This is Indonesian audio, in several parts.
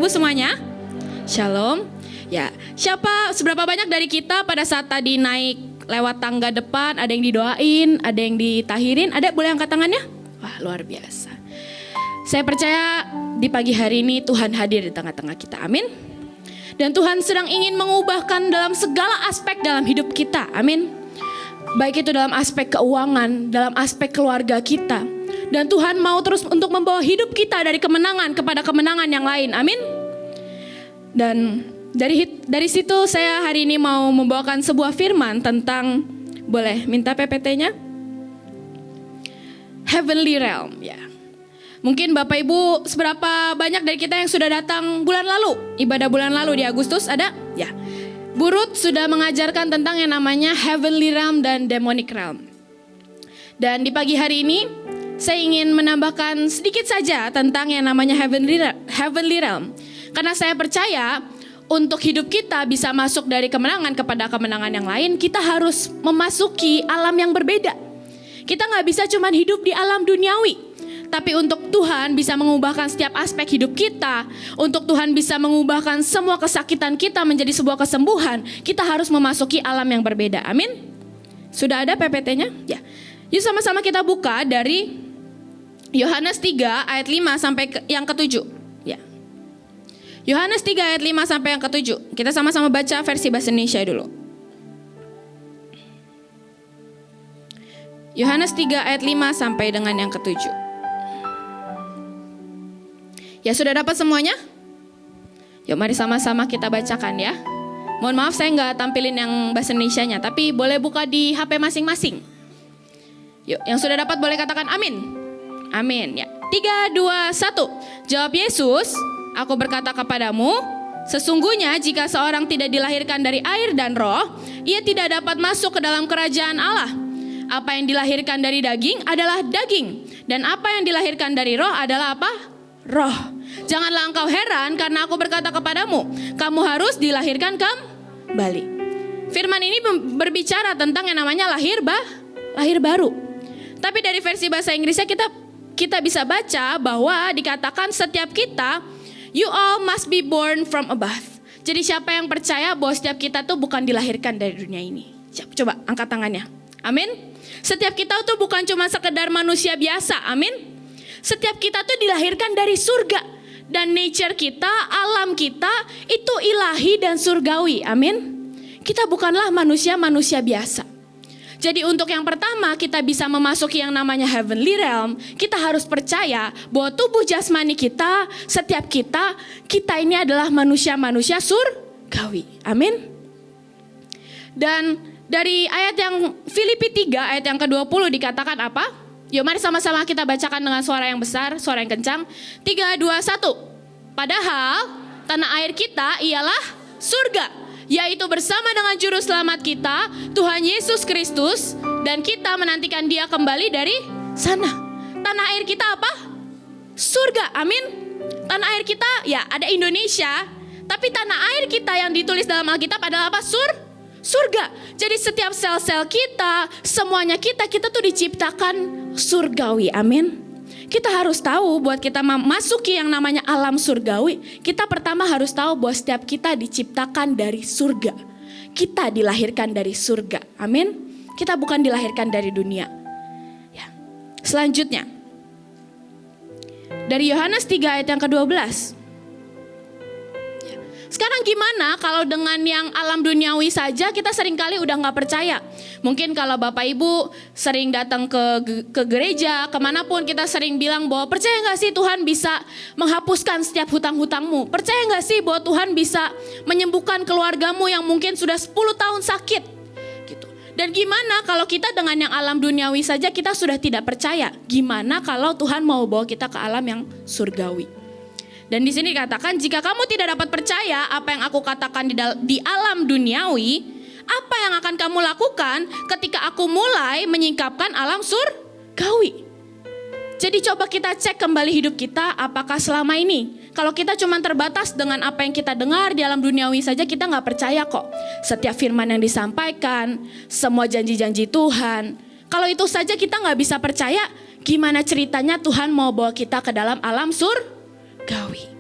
Ibu semuanya? Shalom. Ya, seberapa banyak dari kita pada saat tadi naik lewat tangga depan, ada yang didoain, ada yang ditahirin, ada boleh angkat tangannya? Wah, luar biasa. Saya percaya di pagi hari ini Tuhan hadir di tengah-tengah kita. Amin. Dan Tuhan sedang ingin mengubahkan dalam segala aspek dalam hidup kita. Amin. Baik itu dalam aspek keuangan, dalam aspek keluarga kita. Dan Tuhan mau terus untuk membawa hidup kita dari kemenangan kepada kemenangan yang lain. Amin. Dan dari situ saya hari ini mau membawakan sebuah firman tentang, boleh minta PPT-nya? Heavenly Realm. Ya. Mungkin Bapak Ibu seberapa banyak dari kita yang sudah datang bulan lalu, ibadah bulan lalu di Agustus ada? Ya. Bu Ruth sudah mengajarkan tentang yang namanya Heavenly Realm dan Demonic Realm. Dan di pagi hari ini saya ingin menambahkan sedikit saja tentang yang namanya Heavenly Realm. Karena saya percaya untuk hidup kita bisa masuk dari kemenangan kepada kemenangan yang lain, kita harus memasuki alam yang berbeda. Kita gak bisa cuma hidup di alam duniawi. Tapi untuk Tuhan bisa mengubahkan setiap aspek hidup kita, untuk Tuhan bisa mengubahkan semua kesakitan kita menjadi sebuah kesembuhan, kita harus memasuki alam yang berbeda. Amin. Sudah ada PPT-nya? Ya. Yuk sama-sama kita buka dari Yohanes 3 ayat 5 sampai yang ke-7. Ya. Yohanes 3 ayat 5 sampai yang ke-7. Kita sama-sama baca versi bahasa Indonesia dulu. Yohanes 3 ayat 5 sampai dengan yang ke-7. Ya, sudah dapat semuanya? Yuk mari sama-sama kita bacakan ya. Mohon maaf saya nggak tampilin yang bahasa Indonesianya, tapi boleh buka di HP masing-masing. Yuk, yang sudah dapat boleh katakan amin. Amin ya. 3, 2, 1. Jawab Yesus, aku berkata kepadamu, sesungguhnya jika seorang tidak dilahirkan dari air dan roh, ia tidak dapat masuk ke dalam kerajaan Allah. Apa yang dilahirkan dari daging adalah daging, dan apa yang dilahirkan dari roh adalah apa? Roh. Janganlah engkau heran karena aku berkata kepadamu, kamu harus dilahirkan kembali. Firman ini berbicara tentang yang namanya lahir baru. Tapi dari versi bahasa Inggrisnya kita bisa baca bahwa dikatakan setiap kita, you all must be born from above. Jadi siapa yang percaya bahwa setiap kita tuh bukan dilahirkan dari dunia ini? Coba angkat tangannya. Amin. Setiap kita tuh bukan cuma sekedar manusia biasa. Amin. Setiap kita tuh dilahirkan dari surga. Dan nature kita, alam kita itu ilahi dan surgawi. Amin. Kita bukanlah manusia-manusia biasa. Jadi untuk yang pertama kita bisa memasuki yang namanya Heavenly Realm, kita harus percaya bahwa tubuh jasmani kita, setiap kita ini adalah manusia-manusia surgawi. Amin. Dan dari ayat yang Filipi 3 ayat yang ke-20 dikatakan apa? Yuk mari sama-sama kita bacakan dengan suara yang besar, suara yang kencang. 3, 2, 1. Padahal tanah air kita ialah surga, yaitu bersama dengan juru selamat kita, Tuhan Yesus Kristus, dan kita menantikan dia kembali dari sana. Tanah air kita apa? Surga, amin. Tanah air kita ya ada Indonesia, tapi tanah air kita yang ditulis dalam Alkitab adalah apa? Surga. Jadi setiap sel-sel kita, semuanya kita tuh diciptakan surgawi, amin. Kita harus tahu buat kita memasuki yang namanya alam surgawi, kita pertama harus tahu bahwa setiap kita diciptakan dari surga. Kita dilahirkan dari surga, amin. Kita bukan dilahirkan dari dunia. Ya. Selanjutnya, dari Yohanes 3 ayat yang ke-12. Sekarang gimana kalau dengan yang alam duniawi saja kita seringkali udah gak percaya. Mungkin kalau Bapak Ibu sering datang ke gereja, kemanapun kita sering bilang bahwa percaya gak sih Tuhan bisa menghapuskan setiap hutang-hutangmu? Percaya gak sih bahwa Tuhan bisa menyembuhkan keluargamu yang mungkin sudah 10 tahun sakit? Gitu. Dan gimana kalau kita dengan yang alam duniawi saja kita sudah tidak percaya? Gimana kalau Tuhan mau bawa kita ke alam yang surgawi? Dan di sini dikatakan, jika kamu tidak dapat percaya apa yang aku katakan di alam duniawi, apa yang akan kamu lakukan ketika aku mulai menyingkapkan alam surgawi? Jadi coba kita cek kembali hidup kita, apakah selama ini kalau kita cuma terbatas dengan apa yang kita dengar di alam duniawi saja, kita gak percaya kok. Setiap firman yang disampaikan, semua janji-janji Tuhan, kalau itu saja kita gak bisa percaya, gimana ceritanya Tuhan mau bawa kita ke dalam alam surgawi?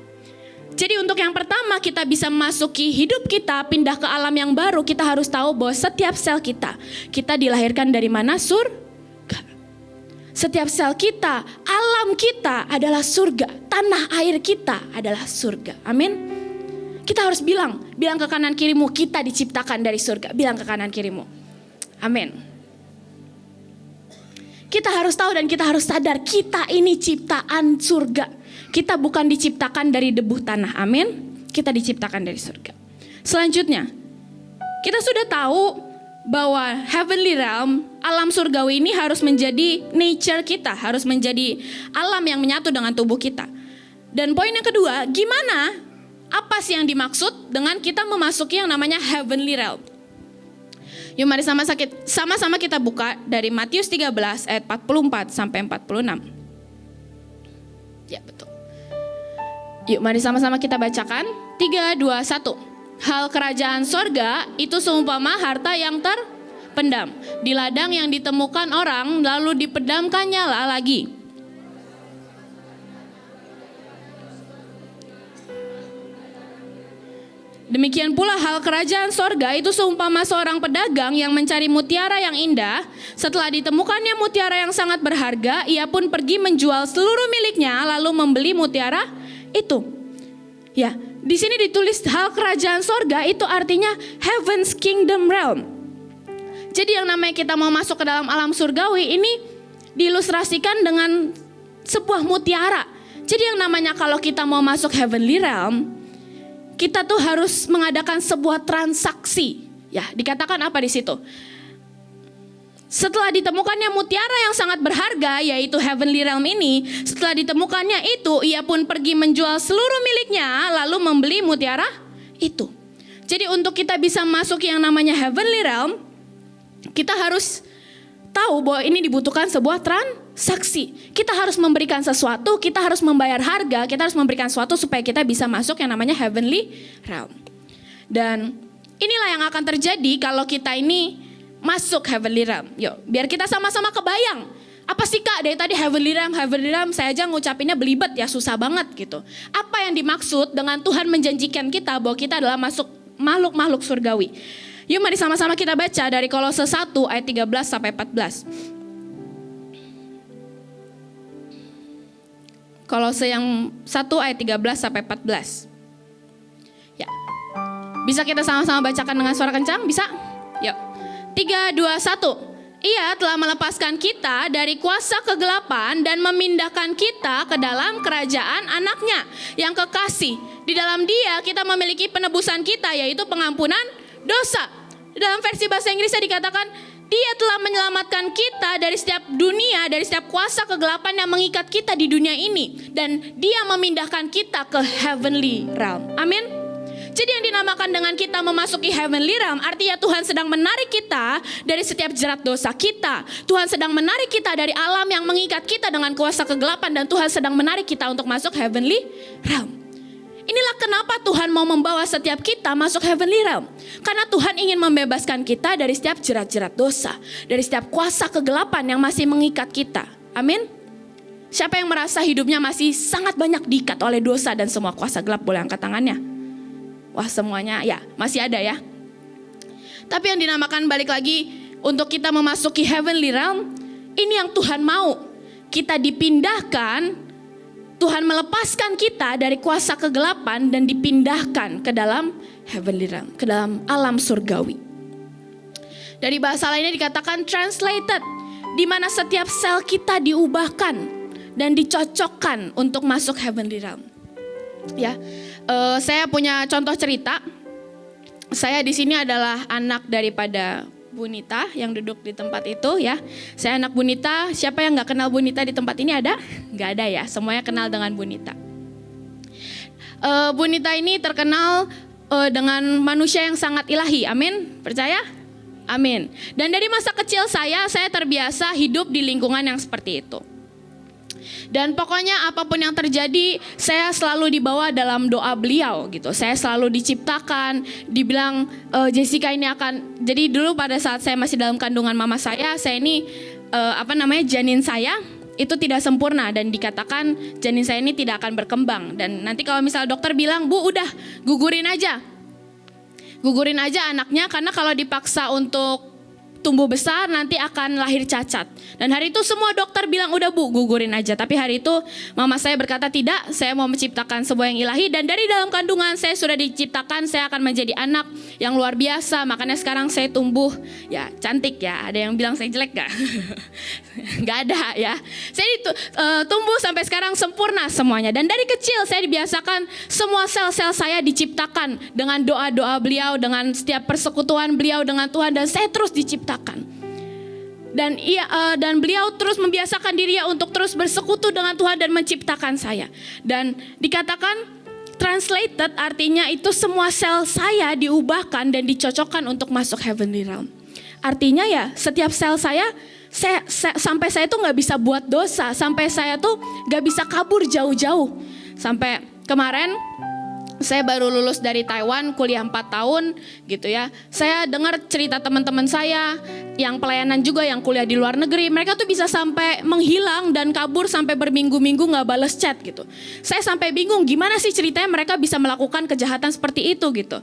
Jadi untuk yang pertama kita bisa memasuki hidup kita, pindah ke alam yang baru, kita harus tahu bahwa setiap sel kita dilahirkan dari mana? Surga. Setiap sel kita, alam kita adalah surga, tanah air kita adalah surga. Amin. Kita harus bilang ke kanan kirimu, kita diciptakan dari surga. Bilang ke kanan kirimu. Amin. Kita harus tahu dan kita harus sadar, kita ini ciptaan surga. Kita bukan diciptakan dari debu tanah, amin. Kita diciptakan dari surga. Selanjutnya, kita sudah tahu bahwa heavenly realm, alam surgawi ini harus menjadi nature kita, harus menjadi alam yang menyatu dengan tubuh kita. Dan poin yang kedua, gimana? Apa sih yang dimaksud dengan kita memasuki yang namanya heavenly realm? Yuk mari sama-sama kita buka dari Matius 13 ayat 44 sampai 46. Ya betul. Yuk mari sama-sama kita bacakan. 3, 2, 1. Hal kerajaan sorga itu seumpama harta yang terpendam di ladang yang ditemukan orang, lalu dipedamkannya lagi. Demikian pula hal kerajaan sorga itu seumpama seorang pedagang yang mencari mutiara yang indah. Setelah ditemukannya mutiara yang sangat berharga, ia pun pergi menjual seluruh miliknya lalu membeli mutiara itu. Ya, di sini ditulis hal kerajaan sorga itu artinya heaven's kingdom realm. Jadi yang namanya kita mau masuk ke dalam alam surgawi ini diilustrasikan dengan sebuah mutiara. Jadi yang namanya kalau kita mau masuk heavenly realm, kita tuh harus mengadakan sebuah transaksi. Ya, dikatakan apa di situ? Setelah ditemukannya mutiara yang sangat berharga, yaitu heavenly realm ini, setelah ditemukannya itu, ia pun pergi menjual seluruh miliknya, lalu membeli mutiara itu. Jadi untuk kita bisa masuk yang namanya heavenly realm, kita harus tahu bahwa ini dibutuhkan sebuah transaksi. Kita harus memberikan sesuatu, kita harus membayar harga, kita harus memberikan sesuatu supaya kita bisa masuk yang namanya heavenly realm. Dan inilah yang akan terjadi kalau kita ini masuk heavenly realm. Yuk, biar kita sama-sama kebayang. Apa sih Kak dari tadi heavenly realm, saya aja ngucapinnya belibet ya, susah banget gitu. Apa yang dimaksud dengan Tuhan menjanjikan kita bahwa kita adalah masuk makhluk-makhluk surgawi. Yuk mari sama-sama kita baca dari Kolose 1 ayat 13 sampai 14. Kolose yang 1 ayat 13 sampai 14. Ya. Bisa kita sama-sama bacakan dengan suara kencang? Bisa? Yuk. 3, 2, 1. Ia telah melepaskan kita dari kuasa kegelapan dan memindahkan kita ke dalam kerajaan anaknya yang kekasih. Di dalam Dia kita memiliki penebusan kita, yaitu pengampunan dosa. Dalam versi bahasa Inggrisnya dikatakan, Dia telah menyelamatkan kita dari setiap dunia, dari setiap kuasa kegelapan yang mengikat kita di dunia ini. Dan Dia memindahkan kita ke heavenly realm. Amin. Jadi yang dinamakan dengan kita memasuki heavenly realm, artinya Tuhan sedang menarik kita dari setiap jerat dosa kita. Tuhan sedang menarik kita dari alam yang mengikat kita dengan kuasa kegelapan, dan Tuhan sedang menarik kita untuk masuk heavenly realm. Inilah kenapa Tuhan mau membawa setiap kita masuk heavenly realm. Karena Tuhan ingin membebaskan kita dari setiap jerat-jerat dosa, dari setiap kuasa kegelapan yang masih mengikat kita. Amin. Siapa yang merasa hidupnya masih sangat banyak diikat oleh dosa dan semua kuasa gelap, boleh angkat tangannya. Wah, semuanya ya masih ada ya. Tapi yang dinamakan balik lagi untuk kita memasuki heavenly realm, ini yang Tuhan mau. Kita dipindahkan, Tuhan melepaskan kita dari kuasa kegelapan dan dipindahkan ke dalam heavenly realm, ke dalam alam surgawi. Dari bahasa lainnya dikatakan translated, di mana setiap sel kita diubahkan dan dicocokkan untuk masuk heavenly realm. Ya, saya punya contoh cerita. Saya di sini adalah anak daripada Bu Nita yang duduk di tempat itu ya. Saya anak Bu Nita. Siapa yang nggak kenal Bu Nita di tempat ini ada? Nggak ada ya. Semuanya kenal dengan Bu Nita. Bu Nita ini terkenal dengan manusia yang sangat ilahi. Amin. Percaya? Amin. Dan dari masa kecil saya terbiasa hidup di lingkungan yang seperti itu. Dan pokoknya apapun yang terjadi, saya selalu dibawa dalam doa beliau gitu. Saya selalu diciptakan, dibilang Jessica ini akan. Jadi dulu pada saat saya masih dalam kandungan mama saya ini janin saya. itu tidak sempurna dan dikatakan janin saya ini tidak akan berkembang. Dan nanti kalau misal dokter bilang, "Bu, udah gugurin aja anaknya, karena kalau dipaksa untuk tumbuh besar nanti akan lahir cacat." Dan hari itu semua dokter bilang, "Udah Bu, gugurin aja." Tapi hari itu mama saya berkata, "Tidak, saya mau menciptakan sebuah yang ilahi, dan dari dalam kandungan saya sudah diciptakan, saya akan menjadi anak yang luar biasa. Makanya sekarang saya tumbuh ya cantik ya." Ada yang bilang saya jelek gak? Gak ada ya. Saya tumbuh sampai sekarang sempurna semuanya. Dan dari kecil saya dibiasakan semua sel-sel saya diciptakan dengan doa-doa beliau, dengan setiap persekutuan beliau dengan Tuhan, dan saya terus diciptakan. Dan beliau terus membiasakan dirinya untuk terus bersekutu dengan Tuhan dan menciptakan saya. Dan dikatakan translated artinya itu semua sel saya diubahkan dan dicocokkan untuk masuk heavenly realm. Artinya ya setiap sel saya sampai saya tuh gak bisa buat dosa, sampai saya tuh gak bisa kabur jauh-jauh. Sampai kemarin saya baru lulus dari Taiwan, kuliah 4 tahun gitu ya. Saya dengar cerita teman-teman saya yang pelayanan juga, yang kuliah di luar negeri. Mereka tuh bisa sampai menghilang dan kabur sampai berminggu-minggu gak balas chat gitu. Saya sampai bingung gimana sih ceritanya mereka bisa melakukan kejahatan seperti itu gitu.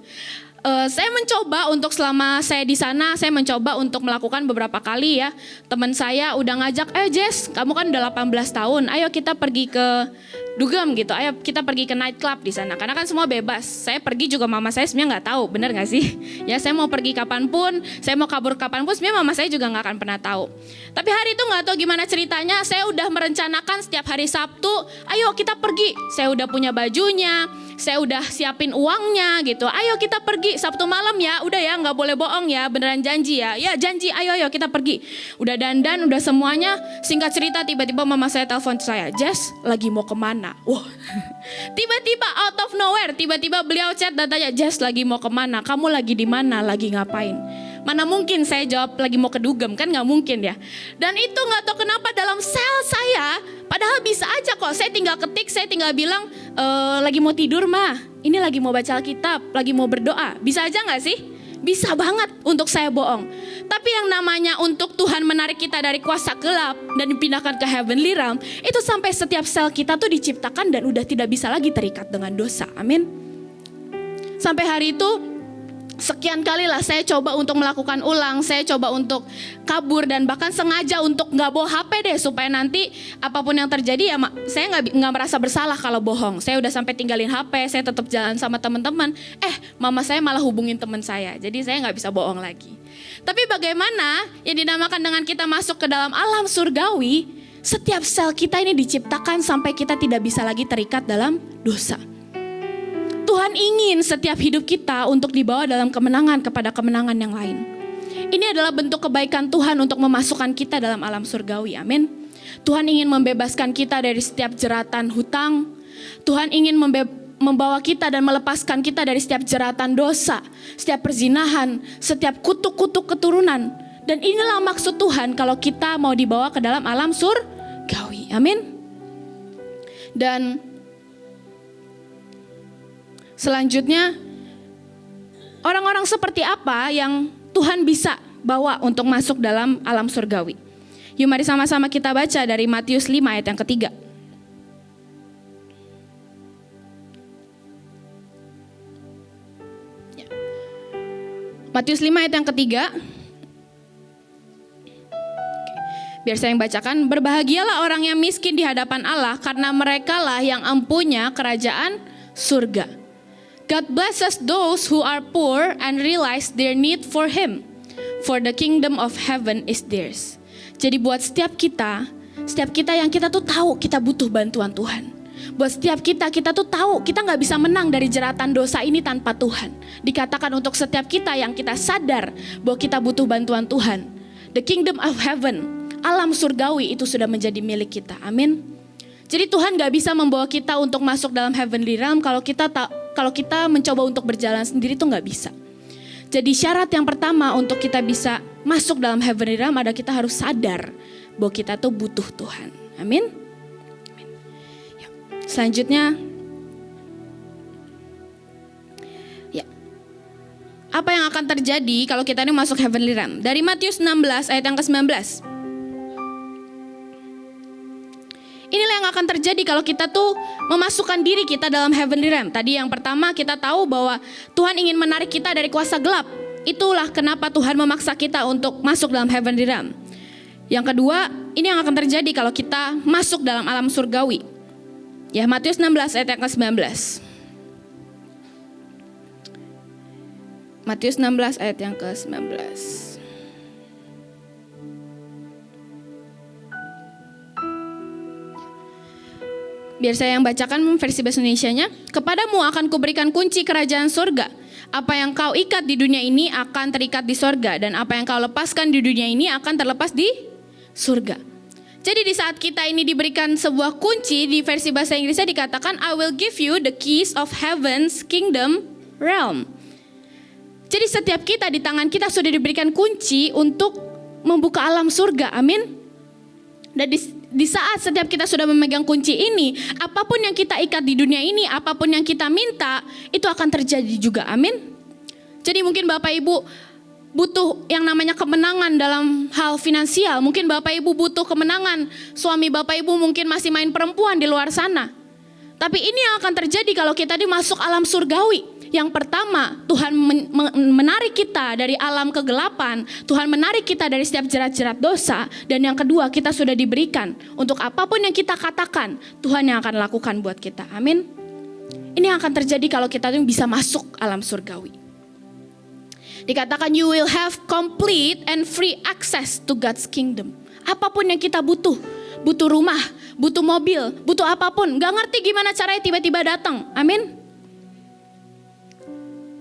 Saya mencoba untuk selama saya di sana, saya mencoba untuk melakukan beberapa kali ya. Teman saya udah ngajak, Jess, kamu kan udah 18 tahun, ayo kita pergi ke dugem gitu, ayo kita pergi ke night club di sana. Karena kan semua bebas. Saya pergi juga mama saya sebenarnya nggak tahu, benar nggak sih? Ya saya mau pergi kapanpun, saya mau kabur kapanpun, sebenarnya mama saya juga nggak akan pernah tahu. Tapi hari itu nggak tahu gimana ceritanya, saya udah merencanakan setiap hari Sabtu, ayo kita pergi. Saya udah punya bajunya, saya udah siapin uangnya gitu. Ayo kita pergi Sabtu malam ya, udah ya nggak boleh bohong ya, beneran janji ya. Ya janji, ayo kita pergi. Udah dandan, udah semuanya. Singkat cerita tiba-tiba mama saya telepon saya, Jess lagi mau kemana? Wah, tiba-tiba out of nowhere, tiba-tiba beliau chat dan tanya, Jess lagi mau kemana? Kamu lagi di mana? Lagi ngapain? Mana mungkin saya jawab lagi mau ke dugem, kan nggak mungkin ya. Dan itu nggak tahu kenapa dalam sel saya, padahal bisa aja kok. Saya tinggal ketik, saya tinggal bilang lagi mau tidur mah. Ini lagi mau baca Alkitab, lagi mau berdoa. Bisa aja nggak sih? Bisa banget untuk saya bohong. Tapi yang namanya untuk Tuhan menarik kita dari kuasa gelap dan dipindahkan ke heavenly realm, itu sampai setiap sel kita tuh diciptakan dan udah tidak bisa lagi terikat dengan dosa. Amin. Sampai hari itu sekian kali lah saya coba untuk melakukan ulang, saya coba untuk kabur dan bahkan sengaja untuk nggak bawa HP deh supaya nanti apapun yang terjadi ya saya nggak merasa bersalah kalau bohong. Saya udah sampai tinggalin HP, saya tetap jalan sama teman-teman. Mama saya malah hubungin teman saya, jadi saya nggak bisa bohong lagi. Tapi bagaimana yang dinamakan dengan kita masuk ke dalam alam surgawi, setiap sel kita ini diciptakan sampai kita tidak bisa lagi terikat dalam dosa. Tuhan ingin setiap hidup kita untuk dibawa dalam kemenangan kepada kemenangan yang lain. Ini adalah bentuk kebaikan Tuhan untuk memasukkan kita dalam alam surgawi. Amin. Tuhan ingin membebaskan kita dari setiap jeratan hutang. Tuhan ingin membawa kita dan melepaskan kita dari setiap jeratan dosa, setiap perzinahan, setiap kutuk-kutuk keturunan. Dan inilah maksud Tuhan kalau kita mau dibawa ke dalam alam surgawi. Amin. Dan selanjutnya, orang-orang seperti apa yang Tuhan bisa bawa untuk masuk dalam alam surgawi? Yuk mari sama-sama kita baca dari Matius 5 ayat yang ketiga. Matius 5 ayat yang ketiga. Biar saya yang bacakan. Berbahagialah orang yang miskin di hadapan Allah, karena merekalah yang empunya kerajaan surga. God blesses those who are poor and realize their need for Him, for the kingdom of heaven is theirs. Jadi buat setiap kita yang kita tuh tahu kita butuh bantuan Tuhan. Buat setiap kita tuh tahu kita gak bisa menang dari jeratan dosa ini tanpa Tuhan. Dikatakan untuk setiap kita yang kita sadar bahwa kita butuh bantuan Tuhan. The kingdom of heaven, alam surgawi itu sudah menjadi milik kita. Amin. Jadi Tuhan gak bisa membawa kita untuk masuk dalam heavenly realm kalau kita mencoba untuk berjalan sendiri tuh gak bisa. Jadi syarat yang pertama untuk kita bisa masuk dalam heavenly realm adalah kita harus sadar bahwa kita tuh butuh Tuhan. Amin. Selanjutnya, apa yang akan terjadi kalau kita ini masuk heavenly realm? Dari Matius 16 ayat yang ke-19. akan terjadi kalau kita tuh memasukkan diri kita dalam heavenly realm. Tadi yang pertama kita tahu bahwa Tuhan ingin menarik kita dari kuasa gelap. Itulah kenapa Tuhan memaksa kita untuk masuk dalam heavenly realm. Yang kedua, ini yang akan terjadi kalau kita masuk dalam alam surgawi. Ya, Matius 16 ayat yang ke-19. Matius 16 ayat yang ke-19. Biar saya yang bacakan versi bahasa Indonesianya. Kepadamu akan kuberikan kunci kerajaan surga. Apa yang kau ikat di dunia ini akan terikat di surga. Dan apa yang kau lepaskan di dunia ini akan terlepas di surga. Jadi di saat kita ini diberikan sebuah kunci, di versi bahasa Inggrisnya dikatakan, I will give you the keys of heaven's kingdom realm. Jadi setiap kita di tangan kita sudah diberikan kunci untuk membuka alam surga. Amin. Dan di saat setiap kita sudah memegang kunci ini, apapun yang kita ikat di dunia ini, apapun yang kita minta, itu akan terjadi juga. Amin. Jadi mungkin Bapak Ibu butuh yang namanya kemenangan dalam hal finansial. Mungkin Bapak Ibu butuh kemenangan. Suami Bapak Ibu mungkin masih main perempuan di luar sana. Tapi ini yang akan terjadi kalau kita masuk alam surgawi. Yang pertama, Tuhan menarik kita dari alam kegelapan. Tuhan menarik kita dari setiap jerat-jerat dosa. Dan yang kedua, kita sudah diberikan untuk apapun yang kita katakan, Tuhan yang akan lakukan buat kita. Amin. Ini yang akan terjadi kalau kita bisa masuk alam surgawi. Dikatakan you will have complete and free access to God's kingdom. Apapun yang kita butuh rumah, butuh mobil, butuh apapun, gak ngerti gimana caranya tiba-tiba datang. Amin.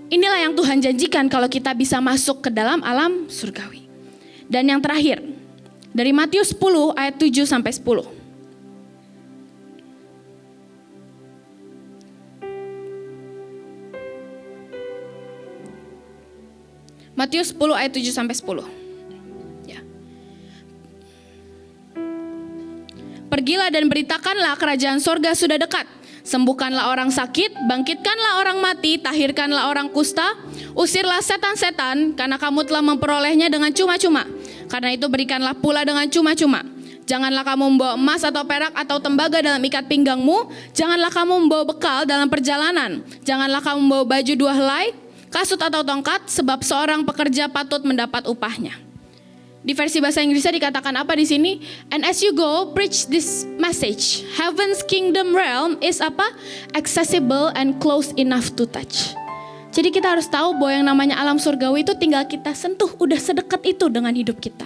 Inilah yang Tuhan janjikan kalau kita bisa masuk ke dalam alam surgawi. Dan yang terakhir, dari Matius 10 ayat 7 sampai 10. Matius 10 ayat 7 sampai 10. Ya. Pergilah dan beritakanlah kerajaan sorga sudah dekat. Sembuhkanlah orang sakit, bangkitkanlah orang mati, tahirkanlah orang kusta, usirlah setan-setan, karena kamu telah memperolehnya dengan cuma-cuma. Karena itu berikanlah pula dengan cuma-cuma. Janganlah kamu membawa emas atau perak atau tembaga dalam ikat pinggangmu. Janganlah kamu membawa bekal dalam perjalanan. Janganlah kamu membawa baju 2 helai, kasut atau tongkat, sebab seorang pekerja patut mendapat upahnya. Di versi bahasa Inggrisnya dikatakan apa di sini? And as you go, preach this message. Heaven's kingdom realm is apa? Accessible and close enough to touch. Jadi kita harus tahu bahwa yang namanya alam surgawi itu tinggal kita sentuh, udah sedekat itu dengan hidup kita.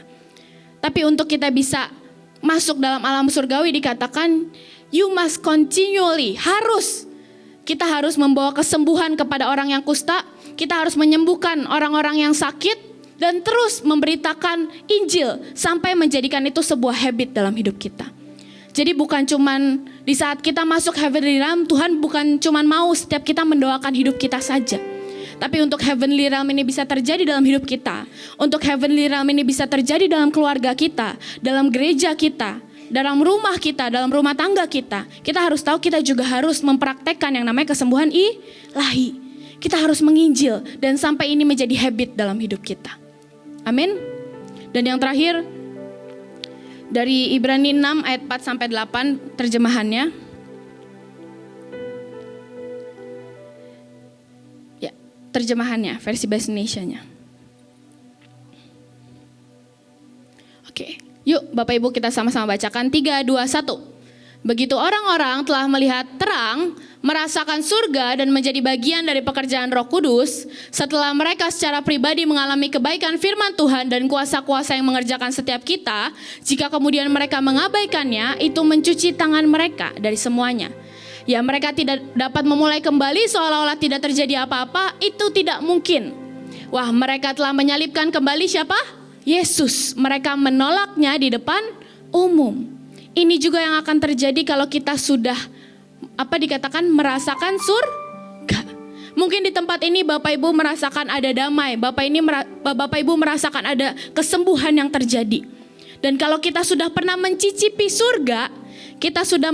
Tapi untuk kita bisa masuk dalam alam surgawi dikatakan, you must continually, kita harus membawa kesembuhan kepada orang yang kusta, kita harus menyembuhkan orang-orang yang sakit, dan terus memberitakan Injil sampai menjadikan itu sebuah habit dalam hidup kita. Jadi bukan cuman di saat kita masuk heavenly realm, Tuhan bukan cuman mau setiap kita mendoakan hidup kita saja. Tapi untuk heavenly realm ini bisa terjadi dalam hidup kita. Untuk heavenly realm ini bisa terjadi dalam keluarga kita, dalam gereja kita, dalam rumah kita, dalam rumah tangga kita. Kita harus tahu kita juga harus mempraktekkan yang namanya kesembuhan ilahi. Kita harus menginjil dan sampai ini menjadi habit dalam hidup kita. Amin. Dan yang terakhir dari Ibrani 6 ayat 4 sampai 8 terjemahannya. Ya, terjemahannya versi bahasa Indonesianya. Oke, yuk Bapak Ibu kita sama-sama bacakan 3, 2, 1. Begitu orang-orang telah melihat terang, merasakan surga dan menjadi bagian dari pekerjaan Roh Kudus, setelah mereka secara pribadi mengalami kebaikan firman Tuhan dan kuasa-kuasa yang mengerjakan setiap kita, jika kemudian mereka mengabaikannya, itu mencuci tangan mereka dari semuanya. Ya, mereka tidak dapat memulai kembali seolah-olah tidak terjadi apa-apa, itu tidak mungkin. Wah, mereka telah menyalibkan kembali siapa? Yesus. Mereka menolaknya di depan umum. Ini juga yang akan terjadi kalau kita sudah dikatakan merasakan surga. Mungkin di tempat ini Bapak Ibu merasakan ada damai, Bapak Ibu merasakan ada kesembuhan yang terjadi. Dan kalau kita sudah pernah mencicipi surga, kita sudah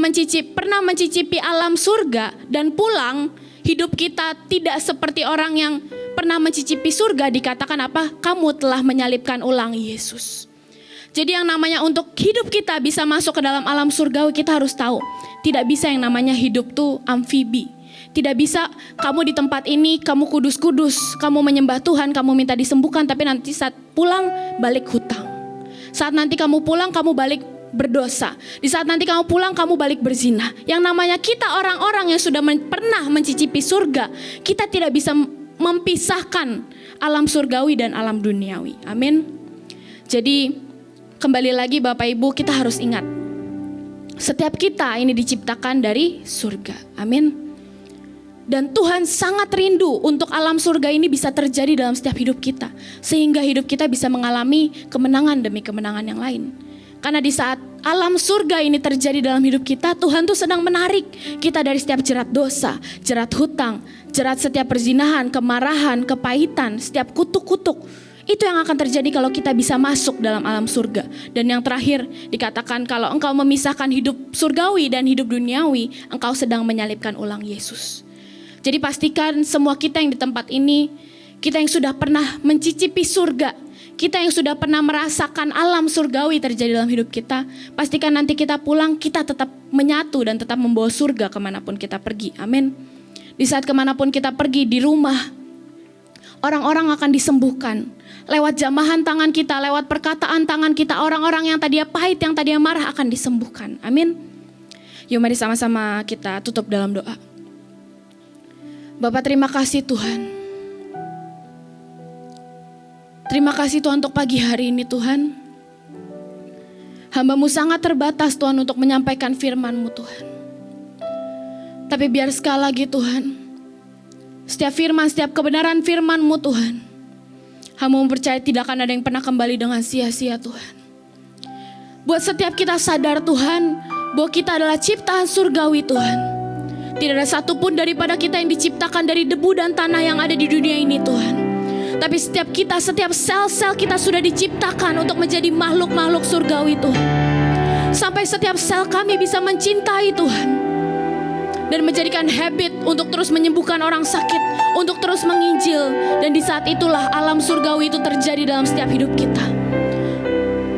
pernah mencicipi alam surga dan pulang, hidup kita tidak seperti orang yang pernah mencicipi surga. Dikatakan apa? Kamu telah menyalibkan ulang Yesus. Jadi yang namanya untuk hidup kita bisa masuk ke dalam alam surgawi, kita harus tahu. Tidak bisa yang namanya hidup tuh amfibi. Tidak bisa kamu di tempat ini, kamu kudus-kudus, kamu menyembah Tuhan, kamu minta disembuhkan, tapi nanti saat pulang balik hutang. Saat nanti kamu pulang, kamu balik berdosa. Di saat nanti kamu pulang, kamu balik berzina. Yang namanya kita orang-orang yang sudah pernah mencicipi surga, kita tidak bisa mempisahkan alam surgawi dan alam duniawi. Amin. Jadi kembali lagi Bapak Ibu, kita harus ingat, setiap kita ini diciptakan dari surga. Amin. Dan Tuhan sangat rindu untuk alam surga ini bisa terjadi dalam setiap hidup kita, sehingga hidup kita bisa mengalami kemenangan demi kemenangan yang lain. Karena di saat alam surga ini terjadi dalam hidup kita, Tuhan tuh sedang menarik kita dari setiap jerat dosa, jerat hutang, jerat setiap perzinahan, kemarahan, kepahitan, setiap kutuk-kutuk. Itu yang akan terjadi kalau kita bisa masuk dalam alam surga. Dan yang terakhir dikatakan, kalau engkau memisahkan hidup surgawi dan hidup duniawi, engkau sedang menyalibkan ulang Yesus. Jadi pastikan semua kita yang di tempat ini, kita yang sudah pernah mencicipi surga, kita yang sudah pernah merasakan alam surgawi terjadi dalam hidup kita, pastikan nanti kita pulang, kita tetap menyatu dan tetap membawa surga kemanapun kita pergi. Amin. Di saat kemanapun kita pergi, di rumah, orang-orang akan disembuhkan. Lewat jamahan tangan kita, lewat perkataan tangan kita, orang-orang yang tadinya pahit, yang tadinya marah akan disembuhkan. Amin. Yuk mari sama-sama kita tutup dalam doa. Bapak, terima kasih Tuhan. Terima kasih Tuhan untuk pagi hari ini Tuhan. Hamba-Mu sangat terbatas Tuhan untuk menyampaikan firman-Mu Tuhan. Tapi biar sekali lagi Tuhan, setiap firman, setiap kebenaran firman-Mu Tuhan, hamba-Mu percaya tidak akan ada yang pernah kembali dengan sia-sia Tuhan. Buat setiap kita sadar Tuhan, bahwa kita adalah ciptaan surgawi Tuhan. Tidak ada satupun daripada kita yang diciptakan dari debu dan tanah yang ada di dunia ini Tuhan. Tapi setiap kita, setiap sel-sel kita sudah diciptakan untuk menjadi makhluk-makhluk surgawi Tuhan. Sampai setiap sel kami bisa mencintai Tuhan. Dan menjadikan habit untuk terus menyembuhkan orang sakit, untuk terus menginjil. Dan di saat itulah alam surgawi itu terjadi dalam setiap hidup kita.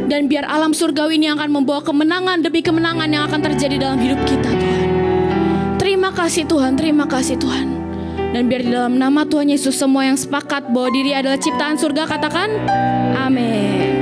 Dan biar alam surgawi ini akan membawa kemenangan demi kemenangan yang akan terjadi dalam hidup kita Tuhan. Terima kasih Tuhan, terima kasih Tuhan. Dan biar di dalam nama Tuhan Yesus semua yang sepakat bahwa diri adalah ciptaan surga katakan amin.